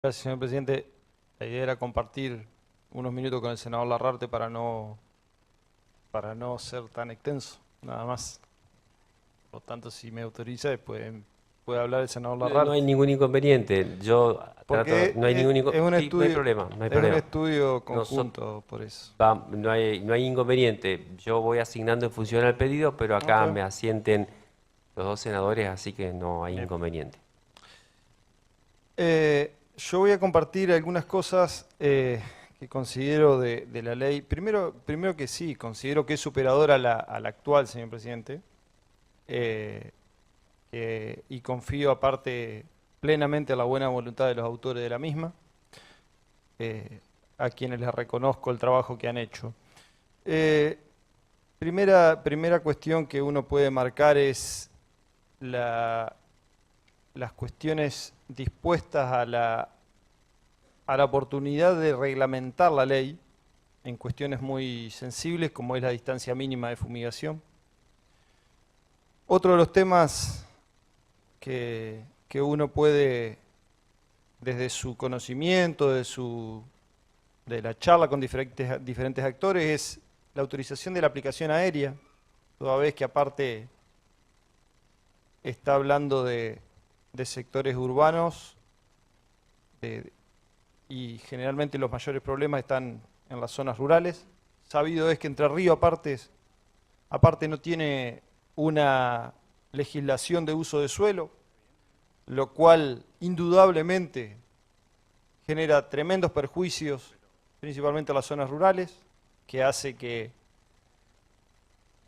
Gracias, señor presidente. La idea era compartir unos minutos con el senador Larrarte para no ser tan extenso, nada más. Por lo tanto, si me autoriza, puede hablar el senador No hay Larrarte. ningún inconveniente. Yo trato, Porque no hay ningún es sí, no hay problema, no hay un problema. estudio Nosot- conjunto, por eso. no hay inconveniente. Yo voy asignando en función al pedido, pero Ok, acá me asienten los dos senadores, así que no hay bien. inconveniente. Yo voy a compartir algunas cosas que considero de la ley. Primero que sí, considero que es superadora a la actual, señor presidente. Eh, y confío aparte plenamente en la buena voluntad de los autores de la misma, eh, a quienes les reconozco el trabajo que han hecho. Eh, primera cuestión que uno puede marcar es las cuestiones dispuestas a la oportunidad de reglamentar la ley en cuestiones muy sensibles como es la distancia mínima de fumigación. Otro de los temas que uno puede, desde su conocimiento, de la charla con diferentes actores, es la autorización de la aplicación aérea, toda vez que aparte está hablando de sectores urbanos y generalmente los mayores problemas están en las zonas rurales. Sabido es que Entre Ríos aparte no tiene una legislación de uso de suelo, lo cual indudablemente genera tremendos perjuicios, principalmente a las zonas rurales, que hace que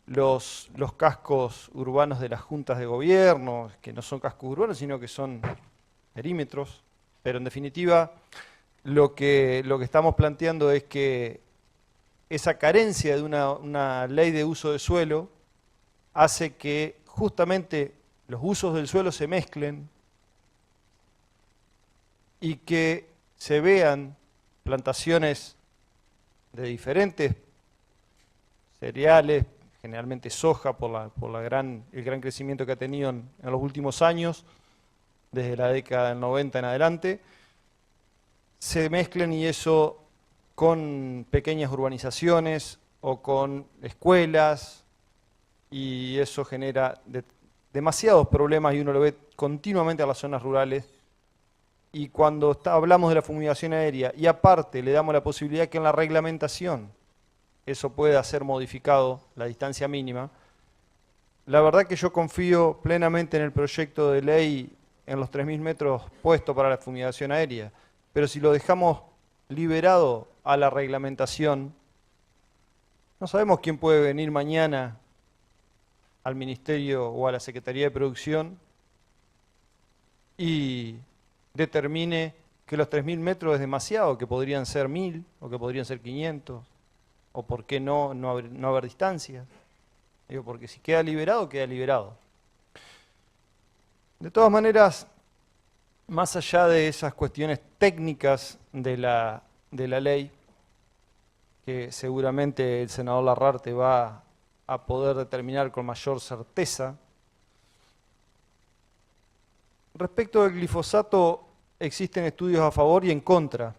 los cascos urbanos de las juntas de gobierno, que no son cascos urbanos, sino que son perímetros, pero en definitiva lo que estamos planteando es que esa carencia de una ley de uso de suelo hace que justamente los usos del suelo se mezclen y que se vean plantaciones de diferentes cereales, generalmente soja por el gran crecimiento que ha tenido en los últimos años, desde la década del 90 en adelante, se mezclen y eso con pequeñas urbanizaciones o con escuelas, y eso genera demasiados problemas y uno lo ve continuamente a las zonas rurales. Y cuando hablamos de la fumigación aérea y aparte le damos la posibilidad que en la reglamentación eso pueda ser modificado, la distancia mínima, la verdad que yo confío plenamente en el proyecto de ley en los 3.000 metros puesto para la fumigación aérea, pero si lo dejamos liberado a la reglamentación, no sabemos quién puede venir mañana al Ministerio o a la Secretaría de Producción y determine que los 3.000 metros es demasiado, que podrían ser 1.000 o que podrían ser 500, o por qué no haber distancias. Digo, porque si queda liberado, queda liberado. De todas maneras, más allá de esas cuestiones técnicas de la ley, que seguramente el senador Larrarte va a poder determinar con mayor certeza, respecto del glifosato existen estudios a favor y en contra.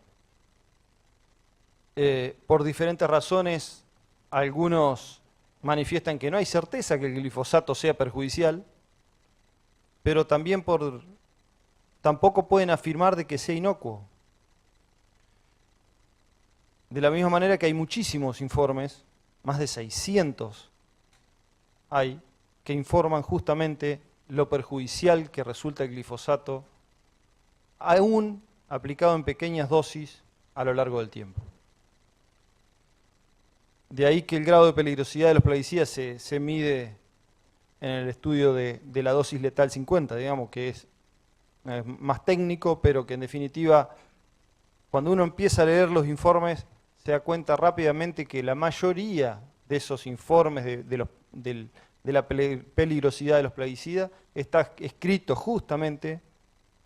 Por diferentes razones, algunos manifiestan que no hay certeza que el glifosato sea perjudicial, pero tampoco pueden afirmar de que sea inocuo. De la misma manera que hay muchísimos informes, más de 600 hay, que informan justamente lo perjudicial que resulta el glifosato, aún aplicado en pequeñas dosis a lo largo del tiempo. De ahí que el grado de peligrosidad de los plaguicidas se mide en el estudio de la dosis letal 50, digamos, que es más técnico, pero que en definitiva, cuando uno empieza a leer los informes, se da cuenta rápidamente que la mayoría de esos informes de la peligrosidad de los plaguicidas está escrito justamente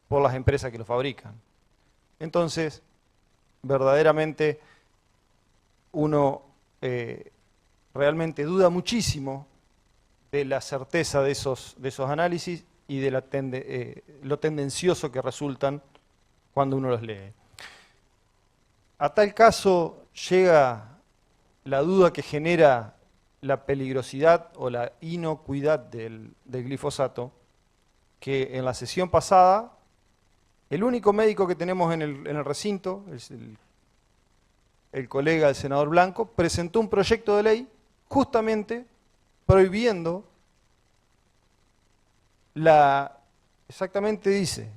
por las empresas que lo fabrican. Entonces, verdaderamente, uno realmente duda muchísimo de la certeza de esos análisis y de lo tendencioso que resultan cuando uno los lee. A tal caso llega la duda que genera la peligrosidad o la inocuidad del glifosato, que en la sesión pasada, el único médico que tenemos en el recinto, el colega, el senador Blanco, presentó un proyecto de ley justamente prohibiendo exactamente dice,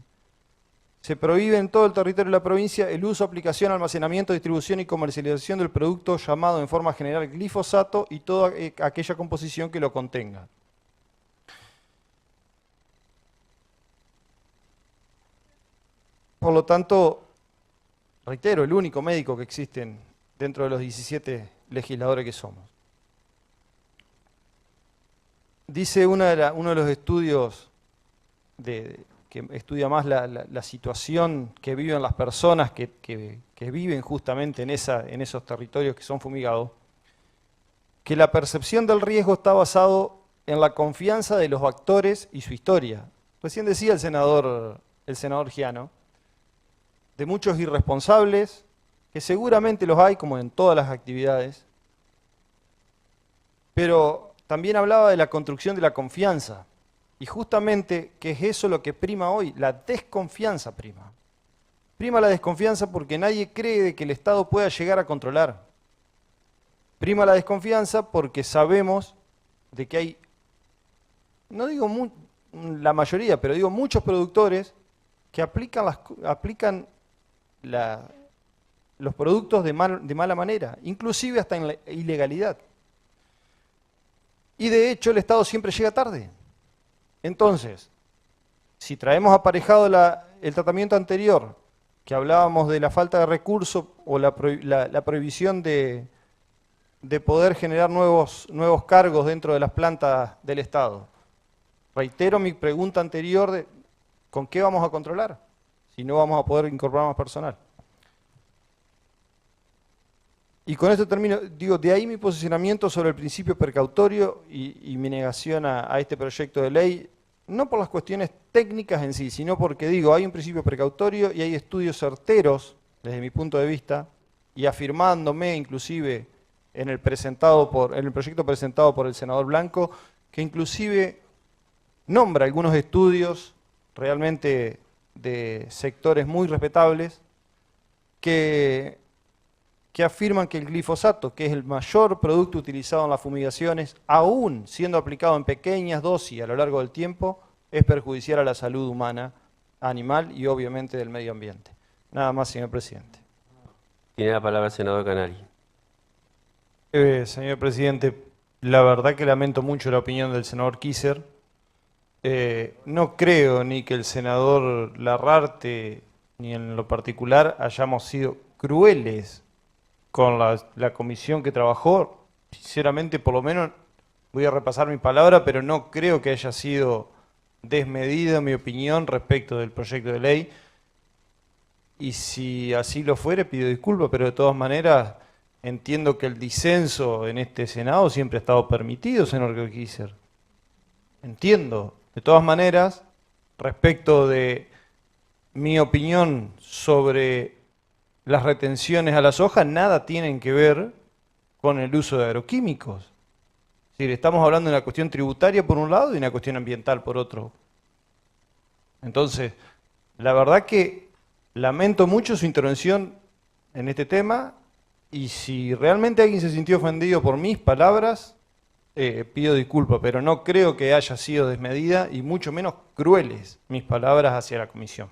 se prohíbe en todo el territorio de la provincia el uso, aplicación, almacenamiento, distribución y comercialización del producto llamado en forma general glifosato y toda aquella composición que lo contenga. Por lo tanto, reitero, el único médico que existen dentro de los 17 legisladores que somos. Dice uno de los estudios que estudia más la situación que viven las personas que viven justamente en esos territorios que son fumigados, que la percepción del riesgo está basado en la confianza de los actores y su historia. Recién decía el senador Giano, de muchos irresponsables, que seguramente los hay, como en todas las actividades, pero también hablaba de la construcción de la confianza. Y justamente, ¿qué es eso lo que prima hoy? La desconfianza prima. Prima la desconfianza porque nadie cree de que el Estado pueda llegar a controlar. Prima la desconfianza porque sabemos de que hay, no digo la mayoría, pero digo muchos productores que aplican los productos de mala manera, inclusive hasta en la ilegalidad. Y de hecho el Estado siempre llega tarde. Entonces, si traemos aparejado el tratamiento anterior, que hablábamos de la falta de recursos o la prohibición de poder generar nuevos cargos dentro de las plantas del Estado, reitero mi pregunta anterior ¿con qué vamos a controlar? Si no vamos a poder incorporar más personal. Y con esto termino, digo, de ahí mi posicionamiento sobre el principio precautorio y mi negación a este proyecto de ley, no por las cuestiones técnicas en sí, sino porque digo, hay un principio precautorio y hay estudios certeros, desde mi punto de vista, y afirmándome inclusive en el proyecto presentado por el senador Blanco, que inclusive nombra algunos estudios realmente de sectores muy respetables que afirman que el glifosato, que es el mayor producto utilizado en las fumigaciones, aún siendo aplicado en pequeñas dosis a lo largo del tiempo, es perjudicial a la salud humana, animal y obviamente del medio ambiente. Nada más, señor presidente. Tiene la palabra el senador Canari. Señor presidente, la verdad que lamento mucho la opinión del senador Kisser. No creo ni que el senador Larrarte, ni en lo particular, hayamos sido crueles con la comisión que trabajó. Sinceramente, por lo menos, voy a repasar mi palabra, pero no creo que haya sido desmedida mi opinión respecto del proyecto de ley. Y si así lo fuere, pido disculpas, pero de todas maneras entiendo que el disenso en este Senado siempre ha estado permitido, senador Kisser. Entiendo. De todas maneras, respecto de mi opinión sobre las retenciones a la soja, nada tienen que ver con el uso de agroquímicos. Es decir, estamos hablando de una cuestión tributaria por un lado y una cuestión ambiental por otro. Entonces, la verdad que lamento mucho su intervención en este tema y si realmente alguien se sintió ofendido por mis palabras, pido disculpas, pero no creo que haya sido desmedida y mucho menos crueles mis palabras hacia la comisión.